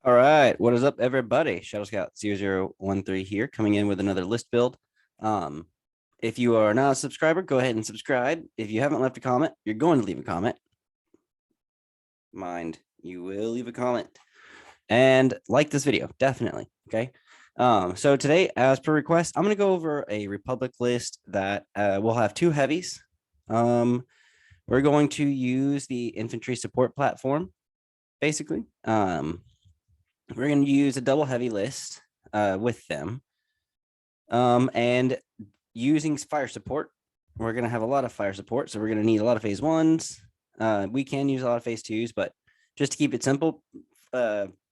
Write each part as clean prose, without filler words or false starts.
All right, what is up, everybody? Shadow Scout 0013 here, coming in with another list build. Um, if you are not a subscriber, go ahead and subscribe. If you haven't left a comment, you're going to leave a comment. Mind, you will leave a comment and like this video, definitely. Okay. So today, as per request, I'm going to go over a Republic list that will have two heavies. We're going to use the infantry support platform, basically. We're going to use a double heavy list with them. And using fire support, we're going to have a lot of fire support. So we're going to need a lot of phase ones. We can use a lot of phase twos, but just to keep it simple,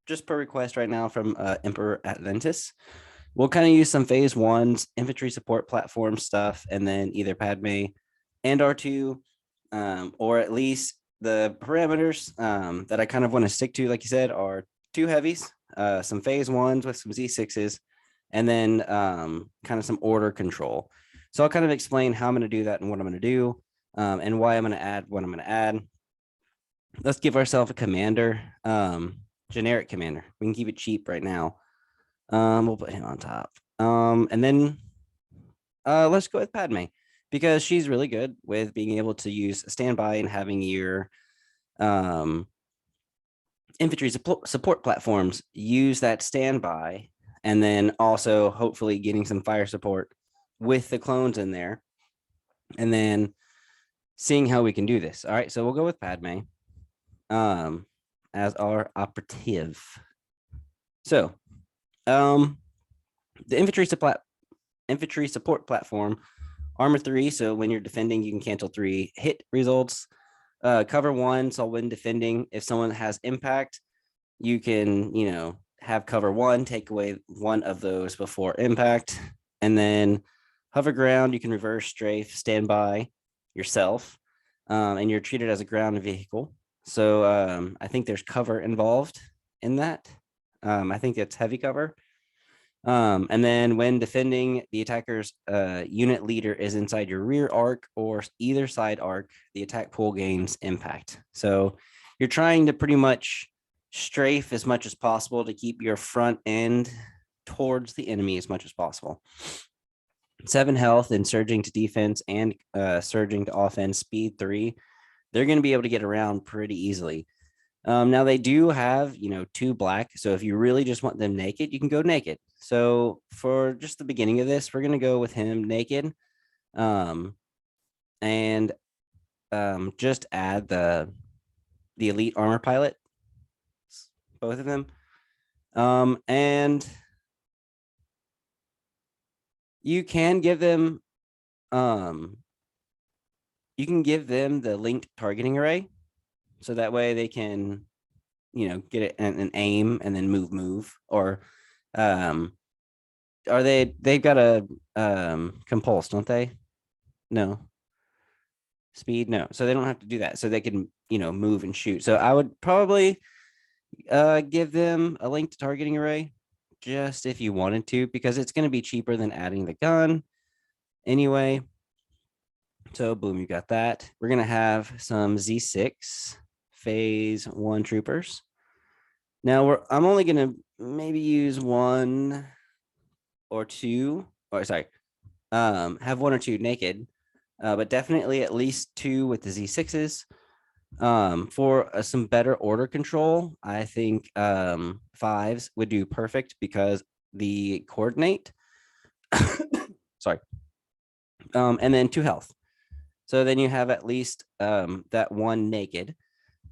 just per request right now from Emperor Atlantis, we'll kind of use some phase ones, infantry support platform stuff, and then either Padme and R2, or at least the parameters that I kind of want to stick to, like you said, are two heavies, some phase ones with some Z6s, and then kind of some order control. So I'll kind of explain how I'm going to do that and what I'm going to do, and why I'm going to add what I'm going to add. Let's give ourselves a commander, generic commander. We can keep it cheap right now. We'll put him on top. And then let's go with Padme because she's really good with being able to use standby and having your infantry support platforms use that standby, and then also hopefully getting some fire support with the clones in there, and then seeing how we can do this. All right, so we'll go with Padme as our operative. So the infantry support platform, armor 3. So when you're defending, you can cancel 3 hit results. Cover 1, so when defending, if someone has impact, you can, have cover 1, take away one of those before impact. And then hover ground, you can reverse strafe, standby yourself, and you're treated as a ground vehicle. So I think there's cover involved in that. I think it's heavy cover. And then when defending, the attacker's unit leader is inside your rear arc or either side arc, the attack pool gains impact. So you're trying to pretty much strafe as much as possible to keep your front end towards the enemy as much as possible. 7 health and surging to defense and surging to offense, speed 3. They're going to be able to get around pretty easily. Now they do have, 2 black. So if you really just want them naked, you can go naked. So for just the beginning of this, we're going to go with him naked. And just add the elite armor pilot, both of them. And you can give them, the linked targeting array. So that way they can, get it and aim and then move, or they've got a compulse, don't they? No. Speed, no. So they don't have to do that. So they can, move and shoot. So I would probably give them a linked targeting array just if you wanted to, because it's going to be cheaper than adding the gun anyway. So boom, you got that. We're going to have some Z6 phase 1 troopers. Now I'm only going to maybe use 1 or 2, or sorry, have 1 or 2 naked, but definitely at least 2 with the Z6s. For some better order control, I think 5s would do perfect because the coordinate. Sorry. And then 2 health. So then you have at least that 1 naked.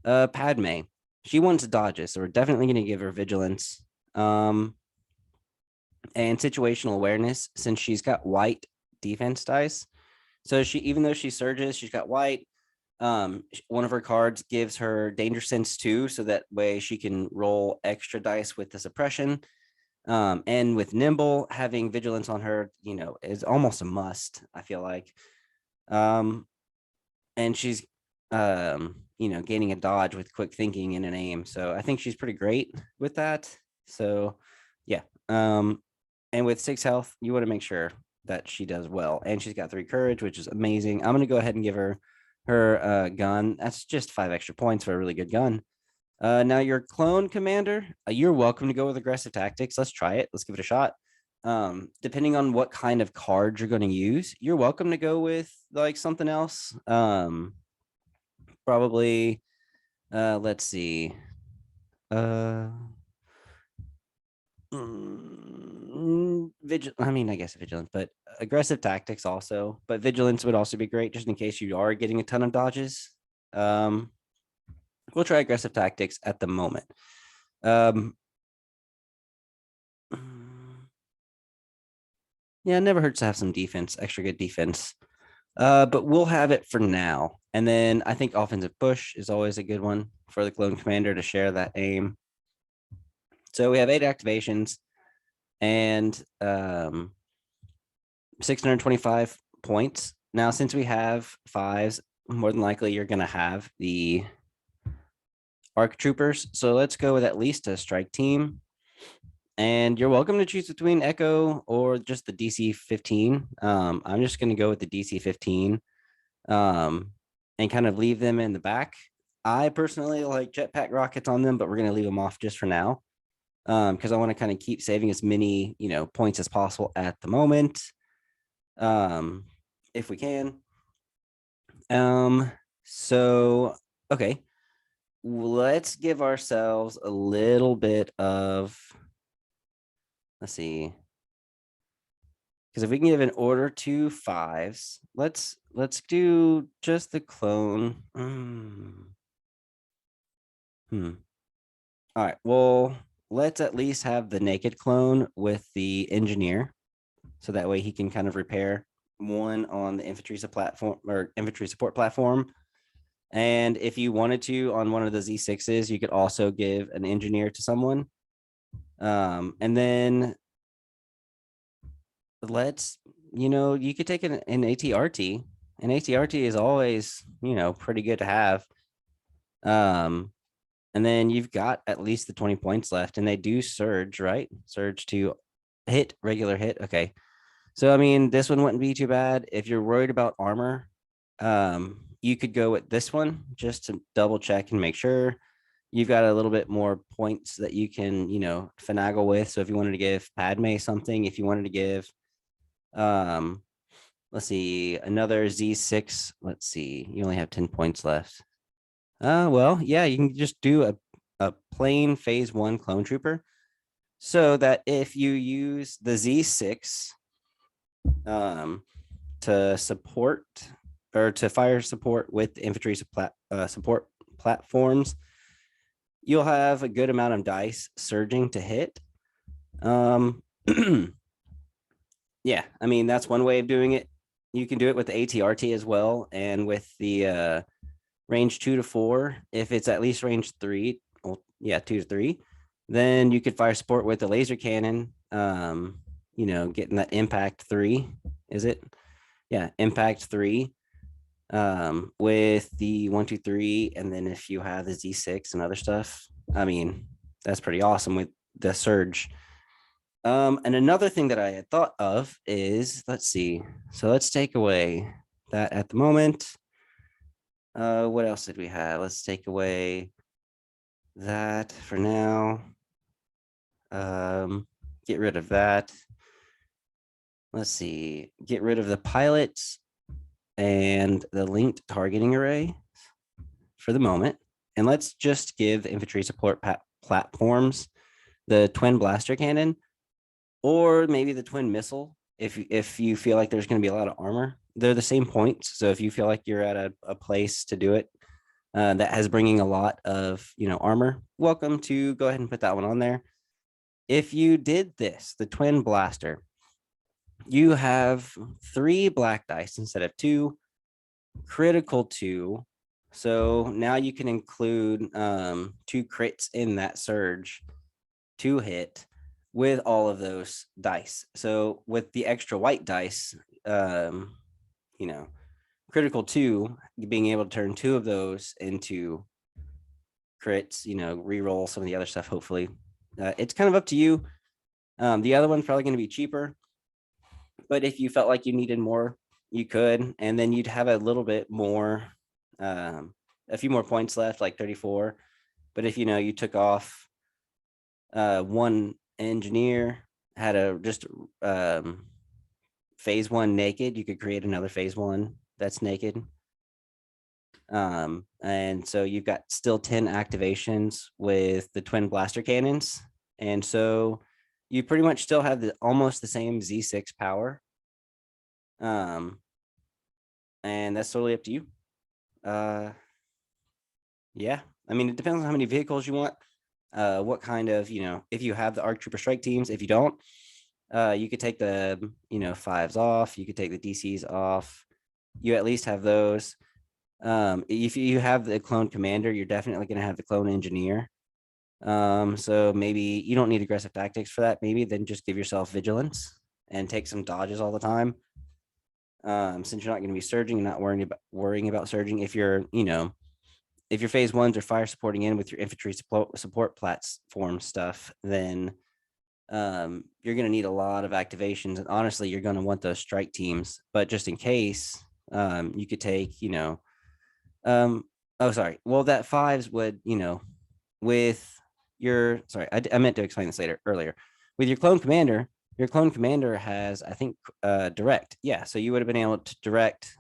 Padme, she wants dodges, so we're definitely going to give her vigilance and situational awareness, since she's got white defense dice. So even though she surges, she's got white. One of her cards gives her danger sense 2, so that way she can roll extra dice with the suppression. And with nimble, having vigilance on her, is almost a must, I feel like. And she's gaining a dodge with quick thinking and an aim. So I think she's pretty great with that. So yeah. And with 6 health, you want to make sure that she does well. And she's got 3 courage, which is amazing. I'm going to go ahead and give her gun. That's just 5 extra points for a really good gun. Now your clone commander, you're welcome to go with aggressive tactics. Let's try it. Let's give it a shot. Depending on what kind of card you're going to use, you're welcome to go with like something else. Probably, let's see. I mean, I guess vigilance, but aggressive tactics also. But vigilance would also be great just in case you are getting a ton of dodges. We'll try aggressive tactics at the moment. Yeah, it never hurts to have some defense, extra good defense. But we'll have it for now. And then I think offensive push is always a good one for the clone commander to share that aim. So we have 8 activations and 625 points. Now, since we have 5s, more than likely you're going to have the ARC troopers. So let's go with at least a strike team. And you're welcome to choose between Echo or just the DC 15. I'm just going to go with the DC 15 and kind of leave them in the back. I personally like jetpack rockets on them, but we're going to leave them off just for now because I want to kind of keep saving as many, points as possible at the moment, if we can. So, okay, let's give ourselves a little bit of, let's see, because if we can give an order to 5s, let's do just the clone. All right, well, let's at least have the naked clone with the engineer, so that way he can kind of repair one on the infantry support platform. And if you wanted to, on one of the Z6s, you could also give an engineer to someone. And then let's, you could take an ATRT. An ATRT is always, pretty good to have. And then you've got at least the 20 points left, and they do surge, right? Surge to hit, regular hit. Okay. So, I mean, this one wouldn't be too bad. If you're worried about armor, you could go with this one just to double check and make sure you've got a little bit more points that you can, finagle with. So if you wanted to give Padme something, if you wanted to give, let's see, another Z6, let's see, you only have 10 points left. Well, yeah, you can just do a plain phase 1 clone trooper, so that if you use the Z6 to support or to fire support with infantry support platforms, you'll have a good amount of dice surging to hit. Yeah, I mean, that's one way of doing it. You can do it with the ATRT as well, and with the range 2 to 4. If it's at least range 3, well, yeah, 2 to 3, then you could fire support with the laser cannon. Getting that impact 3. Is it? Yeah, impact 3. With the 1, 2, 3, and then if you have the Z6 and other stuff, I mean, that's pretty awesome with the surge. And another thing that I had thought of is, let's see, so let's take away that at the moment. What else did we have? Let's take away that for now. Get rid of that. Let's see, get rid of the pilots and the linked targeting array for the moment. And let's just give infantry support platforms the twin blaster cannon, or maybe the twin missile. If you feel like there's going to be a lot of armor, they're the same points. So if you feel like you're at a place to do it that has bringing a lot of armor, welcome to go ahead and put that one on there. If you did this, the twin blaster, you have 3 black dice instead of 2, critical 2. So now you can include 2 crits in that surge to hit with all of those dice. So with the extra white dice, critical 2, being able to turn 2 of those into crits, re-roll some of the other stuff, hopefully. It's kind of up to you. The other one's probably going to be cheaper, but if you felt like you needed more, you could, and then you'd have a little bit more, a few more points left, like 34 But if you took off one engineer, had a just phase one naked, you could create another phase one that's naked. And so you've got still 10 activations with the twin blaster cannons. And so you pretty much still have almost the same Z6 power. And that's totally up to you. Yeah, I mean, it depends on how many vehicles you want. What kind of, if you have the ARC Trooper strike teams, if you don't, you could take the, fives off, you could take the DCs off. You at least have those. If you have the clone commander, you're definitely going to have the clone engineer. So maybe you don't need aggressive tactics for that. Maybe then just give yourself vigilance and take some dodges all the time. Since you're not going to be surging and not worrying about surging, if you're, if your phase ones are fire supporting in with your infantry support platform stuff, then you're going to need a lot of activations. And honestly, you're going to want those strike teams. But just in case, you could take, oh, sorry. Well, that fives would, with your, sorry, I meant to explain this earlier. With your clone commander has, I think, direct. Yeah. So you would have been able to direct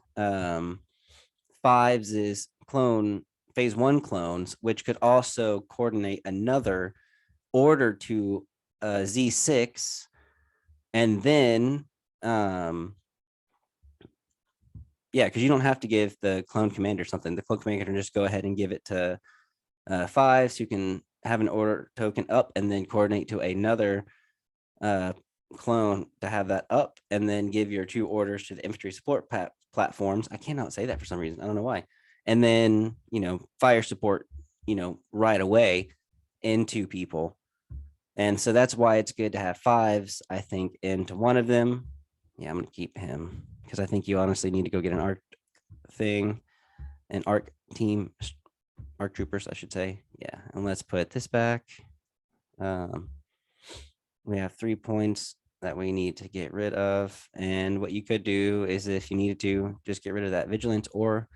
fives is clone phase one clones, which could also coordinate another order to Z6. And then, yeah, because you don't have to give the clone commander something. The clone commander can just go ahead and give it to fives who can have an order token up and then coordinate to another clone to have that up, and then give your 2 orders to the infantry support platforms. I cannot say that for some reason. I don't know why. And then, fire support, right away into people. And so that's why it's good to have fives, I think, into one of them. Yeah, I'm going to keep him because I think you honestly need to go get an ARC thing, an ARC team, ARC troopers, I should say. Yeah, and let's put this back. We have 3 points that we need to get rid of. And what you could do is, if you needed to, just get rid of that vigilance, or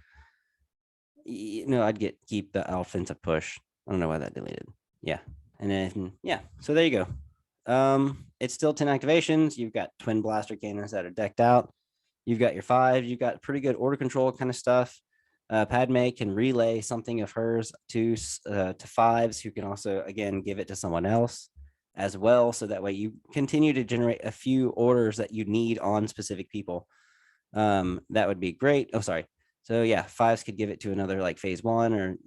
I'd keep the offensive push. I don't know why that deleted. Yeah. And then, yeah, so there you go. It's still 10 activations. You've got twin blaster cannons that are decked out. You've got your 5. You've got pretty good order control kind of stuff. Padme can relay something of hers to fives, who can also, again, give it to someone else as well. So that way you continue to generate a few orders that you need on specific people. That would be great. Oh, sorry. So yeah, fives could give it to another like phase one, or,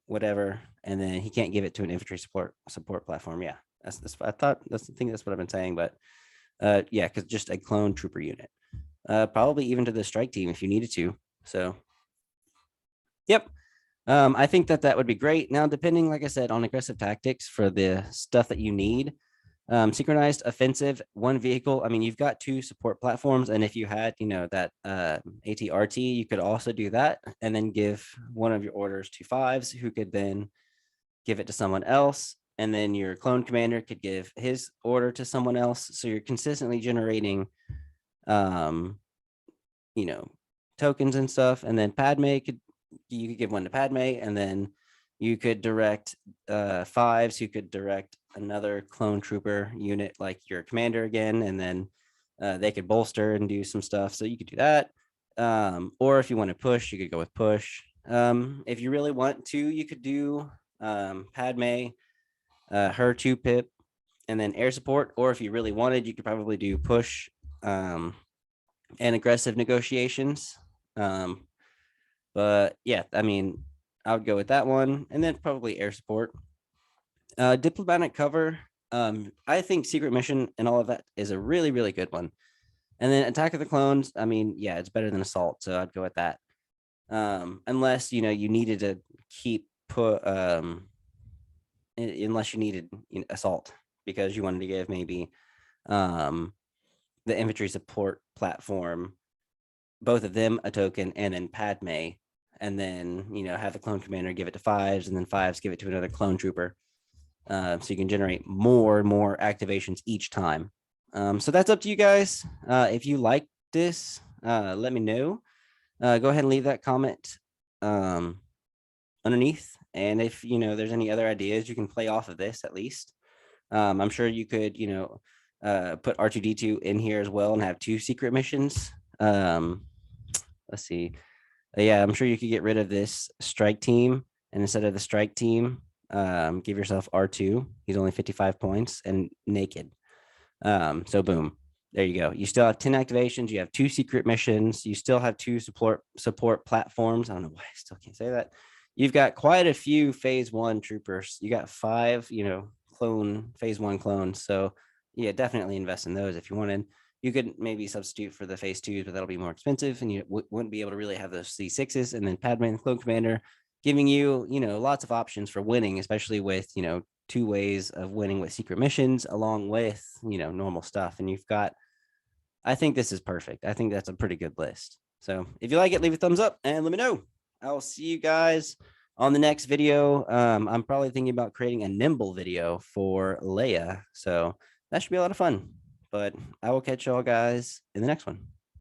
whatever. And then he can't give it to an infantry support platform. Yeah, that's I thought that's the thing. That's what I've been saying. But yeah, because just a clone trooper unit, probably even to the strike team if you needed to. So yep. I think that would be great. Now, depending, like I said, on aggressive tactics for the stuff that you need, synchronized offensive, 1 vehicle. I mean, you've got 2 support platforms, and if you had, that ATRT, you could also do that, and then give one of your orders to fives, who could then give it to someone else, and then your clone commander could give his order to someone else. So you're consistently generating, tokens and stuff, and then you could give one to Padme, and then you could direct fives who could direct another clone trooper unit like your commander again, and then they could bolster and do some stuff. So you could do that. Or if you want to push, you could go with push. If you really want to, you could do Padme, her 2 pip, and then air support. Or if you really wanted, you could probably do push and aggressive negotiations. But yeah, I mean, I would go with that one, and then probably air support. Diplomatic cover. I think secret mission and all of that is a really, really good one. And then attack of the clones. I mean, yeah, it's better than assault, so I'd go with that. Unless you needed to keep unless you needed assault because you wanted to give maybe the infantry support platform, both of them a token, and then Padme, and then have the clone commander give it to fives, and then fives give it to another clone trooper. So you can generate more and more activations each time. So that's up to you guys. If you like this, let me know. Go ahead and leave that comment underneath, And if, there's any other ideas, you can play off of this at least. I'm sure you could, put R2D2 in here as well and have 2 secret missions. Let's see. Yeah, I'm sure you could get rid of this strike team, and instead of the strike team, give yourself R2. He's only 55 points and naked. So boom, there you go. You still have 10 activations. You have 2 secret missions. You still have 2 support platforms. I don't know why I still can't say that. You've got quite a few phase 1 troopers. You got 5, phase 1 clones. So yeah, definitely invest in those if you wanted. You could maybe substitute for the phase 2s, but that'll be more expensive, and you wouldn't be able to really have those C6s. And then Padme, Clone Commander, giving you, lots of options for winning, especially with, 2 ways of winning with secret missions along with, normal stuff. And you've got, I think this is perfect. I think that's a pretty good list. So if you like it, leave a thumbs up and let me know. I'll see you guys on the next video. I'm probably thinking about creating a nimble video for Leia. So that should be a lot of fun. But I will catch y'all guys in the next one.